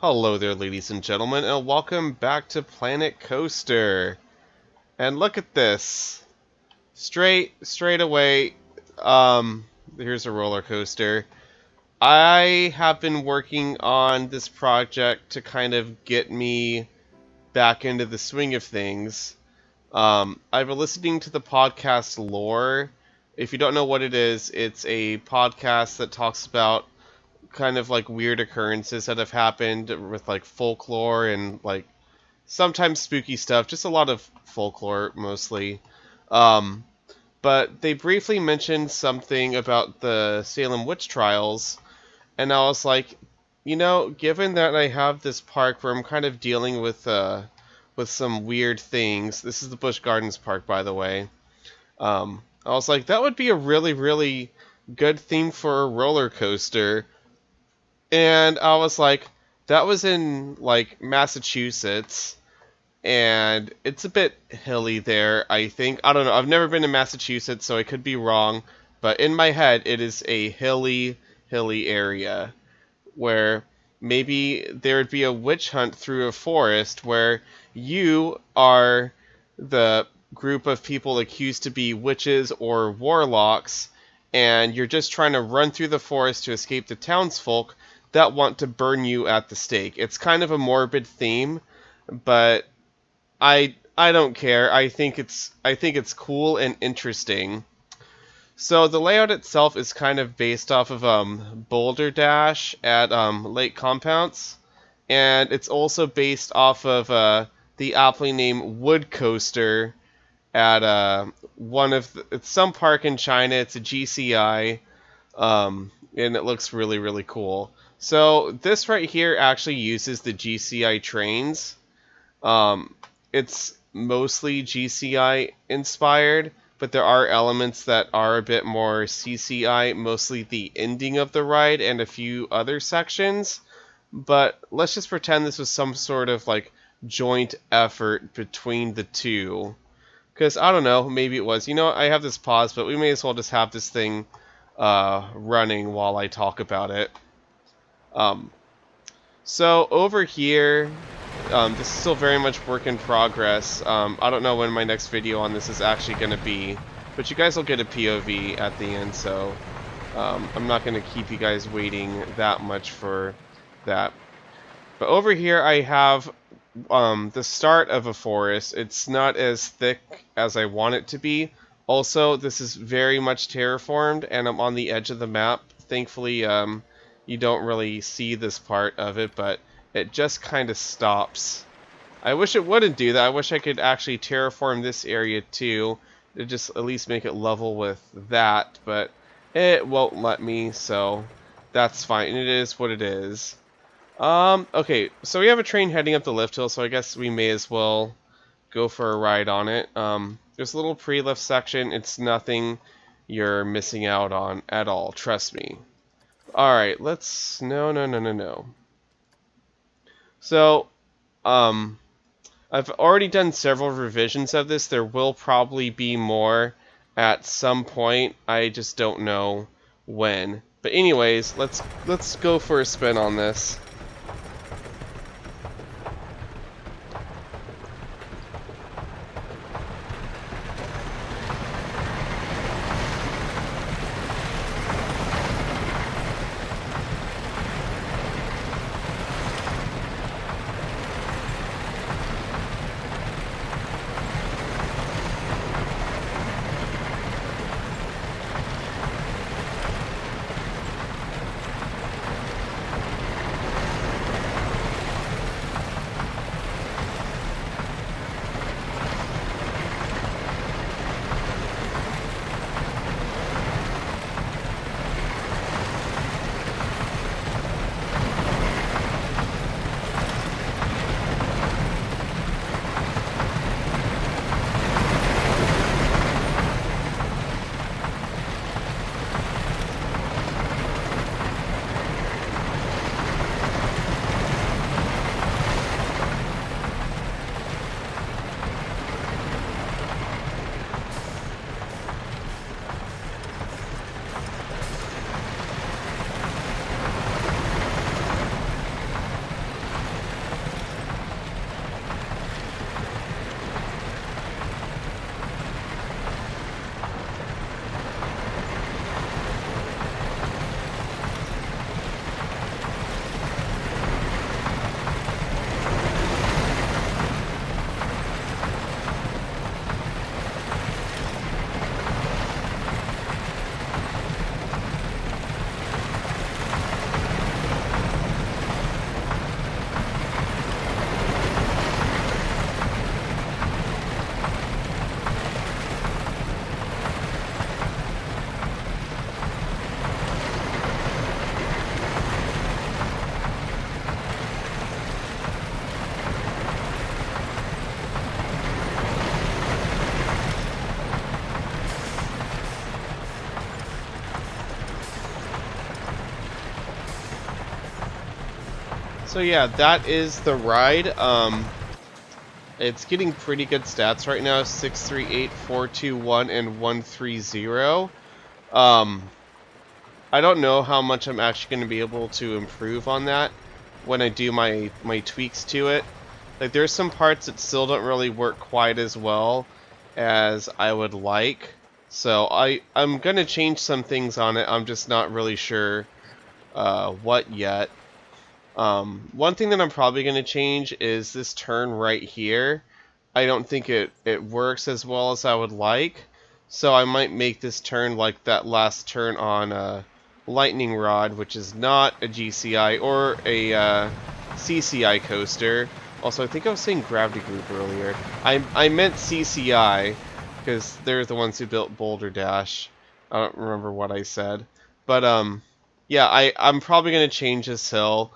Hello there, ladies and gentlemen, and welcome back to Planet Coaster. And look at this. Straight away, here's a roller coaster. I have been working on this project to kind of get me back into the swing of things. I've been listening to the podcast Lore. If you don't know what it is, it's a podcast that talks about kind of like weird occurrences that have happened with like folklore and like sometimes spooky stuff, just a lot of folklore mostly. Um, but they briefly mentioned something about the Salem witch trials, and I was like, given that I have this park where I'm kind of dealing with some weird things. This is the Busch Gardens Park, by the way. I was like, that would be a really, really good theme for a roller coaster. And I was like, that was in like Massachusetts, and it's a bit hilly there, I think. I don't know. I've never been to Massachusetts, so I could be wrong, but in my head it is a hilly area where maybe there would be a witch hunt through a forest where you are the group of people accused to be witches or warlocks, and you're just trying to run through the forest to escape the townsfolk that want to burn you at the stake. It's kind of a morbid theme, but I don't care. I think it's cool and interesting. So the layout itself is kind of based off of Boulder Dash at Lake Compounce, and it's also based off of the aptly named Wood Coaster at it's some park in China. It's a GCI, and it looks really, really cool. So this right here actually uses the GCI trains. It's mostly GCI inspired, but there are elements that are a bit more CCI, mostly the ending of the ride and a few other sections. But let's just pretend this was some sort of like joint effort between the two. Because I don't know, maybe it was. I have this pause, but we may as well just have this thing running while I talk about it. So over here, this is still very much work in progress. I don't know when my next video on this is actually going to be, but you guys will get a POV at the end, so I'm not going to keep you guys waiting that much for that. But over here I have the start of a forest. It's not as thick as I want it to be. Also, this is very much terraformed, and I'm on the edge of the map. Thankfully, you don't really see this part of it, but it just kind of stops. I wish it wouldn't do that. I wish I could actually terraform this area too, to just at least make it level with that, but it won't let me, so that's fine. It is what it is. Okay, so we have a train heading up the lift hill, so I guess we may as well go for a ride on it. There's a little pre-lift section. It's nothing you're missing out on at all, trust me. Alright, let's... No. So, I've already done several revisions of this. There will probably be more at some point. I just don't know when. But anyways, let's go for a spin on this. So yeah, that is the ride. It's getting pretty good stats right now, 638, 421, and 130. I don't know how much I'm actually going to be able to improve on that when I do my tweaks to it. Like, there's some parts that still don't really work quite as well as I would like. So I'm going to change some things on it. I'm just not really sure what yet. One thing that I'm probably going to change is this turn right here. I don't think it works as well as I would like. So I might make this turn like that last turn on Lightning Rod, which is not a GCI or a CCI coaster. Also, I think I was saying Gravity Group earlier. I meant CCI, because they're the ones who built Boulder Dash. I don't remember what I said. But, yeah, I'm probably going to change this hill.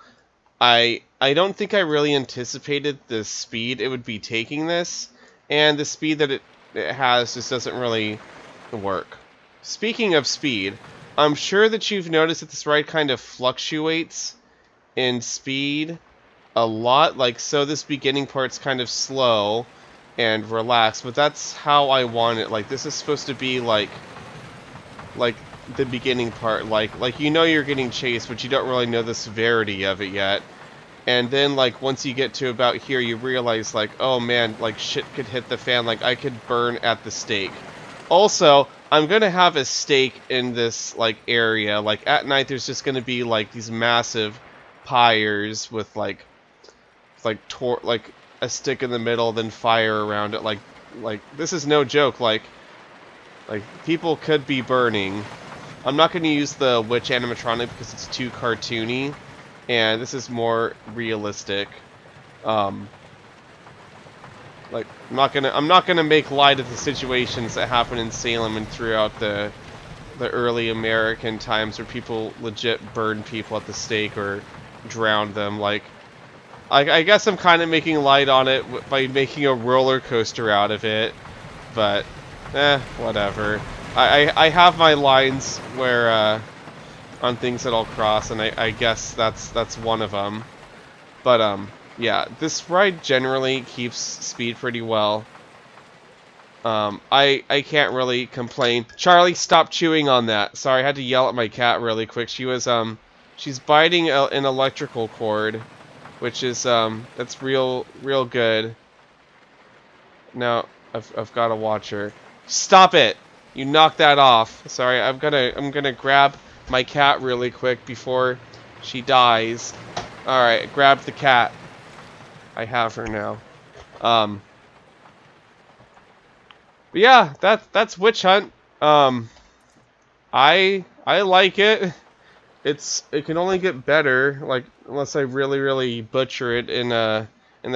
I don't think I really anticipated the speed it would be taking this, and the speed that it has just doesn't really work. Speaking of speed, I'm sure that you've noticed that this ride kind of fluctuates in speed a lot. Like, so this beginning part's kind of slow and relaxed, but that's how I want it. Like, this is supposed to be like the beginning part, like you know you're getting chased, but you don't really know the severity of it yet. And then, like, once you get to about here, you realize, like, oh man, like, shit could hit the fan, like, I could burn at the stake. Also, I'm gonna have a stake in this, like, area. Like, at night, there's just gonna be, like, these massive pyres with, like a stick in the middle, then fire around it. Like, this is no joke. Like, people could be burning. I'm not gonna use the witch animatronic because it's too cartoony. And this is more realistic. Like, I'm not gonna make light of the situations that happen in Salem and throughout the early American times where people legit burned people at the stake or drowned them. Like, I guess I'm kind of making light on it by making a roller coaster out of it, but whatever. I have my lines where on things that I'll cross, and I guess that's one of them. But yeah, this ride generally keeps speed pretty well. I can't really complain. Charlie, stop chewing on that. Sorry, I had to yell at my cat really quick. She was she's biting an electrical cord, which is that's real good. Now I've got to watch her. Stop it! You knocked that off. Sorry, I'm gonna grab my cat really quick before she dies. Alright, grab the cat. I have her now. But yeah, that's Witch Hunt. I like it. It can only get better, like, unless I really butcher it in the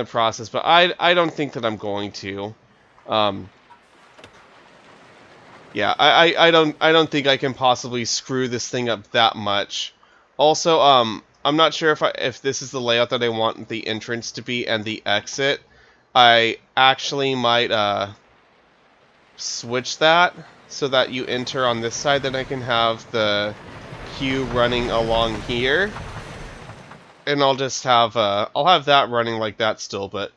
process, but I don't think that I'm going to. Yeah, I don't think I can possibly screw this thing up that much. Also, I'm not sure if this is the layout that I want the entrance to be and the exit. I actually might switch that so that you enter on this side, then I can have the queue running along here. And I'll just have I'll have that running like that still, but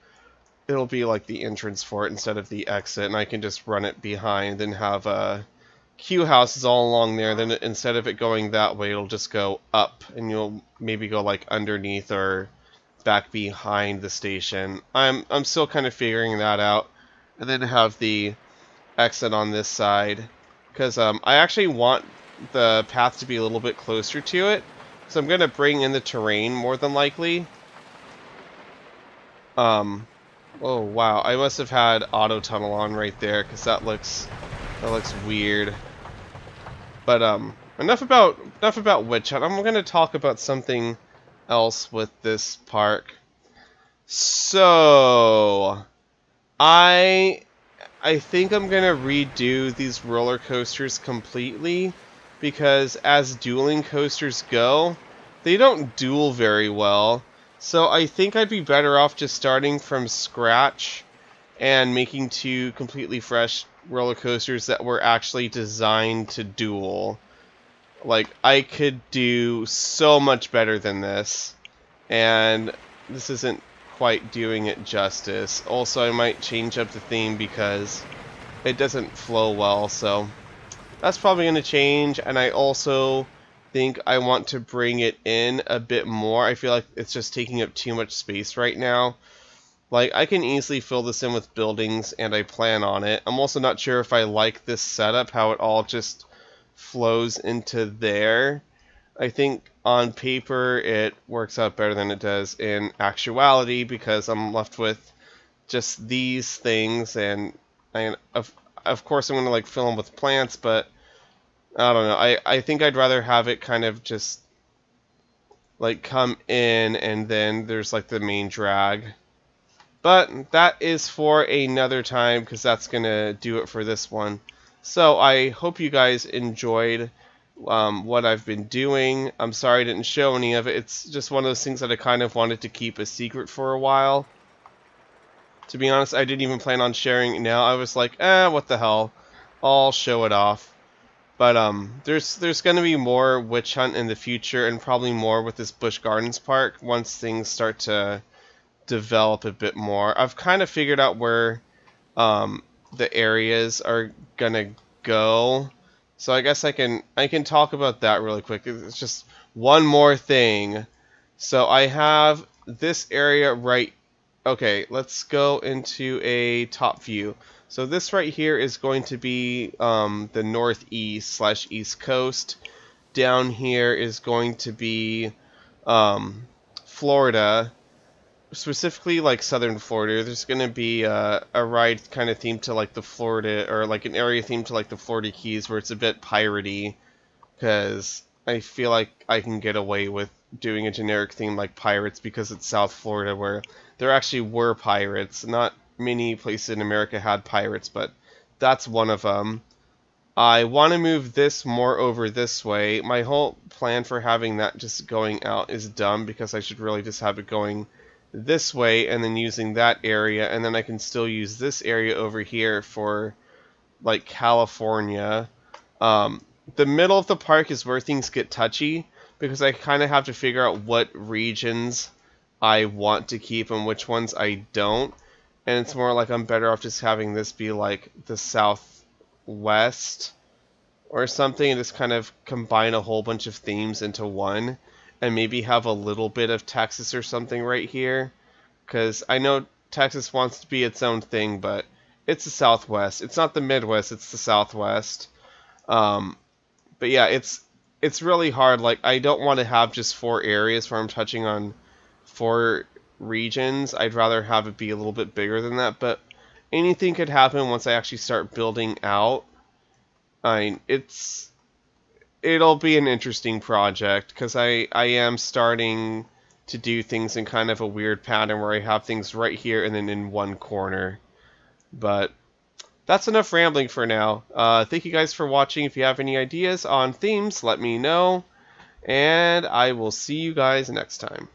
it'll be like the entrance for it instead of the exit, and I can just run it behind and have queue houses all along there. Then instead of it going that way, it'll just go up, and you'll maybe go like underneath or back behind the station. I'm still kind of figuring that out, and then have the exit on this side, because I actually want the path to be a little bit closer to it, so I'm gonna bring in the terrain more than likely. Oh wow, I must have had auto tunnel on right there, because that looks weird. But enough about Witch Hunt. I'm gonna talk about something else with this park. So I think I'm gonna redo these roller coasters completely, because as dueling coasters go, they don't duel very well. So I think I'd be better off just starting from scratch and making two completely fresh roller coasters that were actually designed to duel. Like, I could do so much better than this. and this isn't quite doing it justice. Also, I might change up the theme because it doesn't flow well, so that's probably going to change. And I also think I want to bring it in a bit more. I feel like it's just taking up too much space right now. Like, I can easily fill this in with buildings, and I plan on it. I'm also not sure if I like this setup, how it all just flows into there. I think on paper it works out better than it does in actuality, because I'm left with just these things, and of course I'm going to like fill them with plants, but I don't know. I think I'd rather have it kind of just like come in, and then there's like the main drag. But that is for another time, because that's going to do it for this one. So I hope you guys enjoyed what I've been doing. I'm sorry I didn't show any of it. It's just one of those things that I kind of wanted to keep a secret for a while. To be honest, I didn't even plan on sharing it now. I was like, what the hell. I'll show it off. But there's going to be more Witch Hunt in the future, and probably more with this Busch Gardens Park once things start to develop a bit more. I've kind of figured out where the areas are gonna go, so I guess I can talk about that really quick. It's just one more thing. So I have this area right. Okay, let's go into a top view. So this right here is going to be the northeast / east coast. Down here is going to be Florida. Specifically like southern Florida. There's going to be a ride kind of themed to like the Florida, or like an area themed to like the Florida Keys, where it's a bit piratey, because I feel like I can get away with doing a generic theme like pirates because it's South Florida, where there actually were pirates. Not many places in America had pirates, but that's one of them. I want to move this more over this way. My whole plan for having that just going out is dumb, because I should really just have it going this way and then using that area, and then I can still use this area over here for like California. The middle of the park is where things get touchy, because I kind of have to figure out what regions I want to keep and which ones I don't, and it's more like I'm better off just having this be like the Southwest or something, and just kind of combine a whole bunch of themes into one. And maybe have a little bit of Texas or something right here, because I know Texas wants to be its own thing, but it's the Southwest. It's not the Midwest, it's the Southwest. But yeah, it's really hard. Like, I don't want to have just 4 areas where I'm touching on 4 regions. I'd rather have it be a little bit bigger than that, but anything could happen once I actually start building out. It'll be an interesting project, because I am starting to do things in kind of a weird pattern where I have things right here and then in one corner. But that's enough rambling for now. Thank you guys for watching. If you have any ideas on themes, let me know, and I will see you guys next time.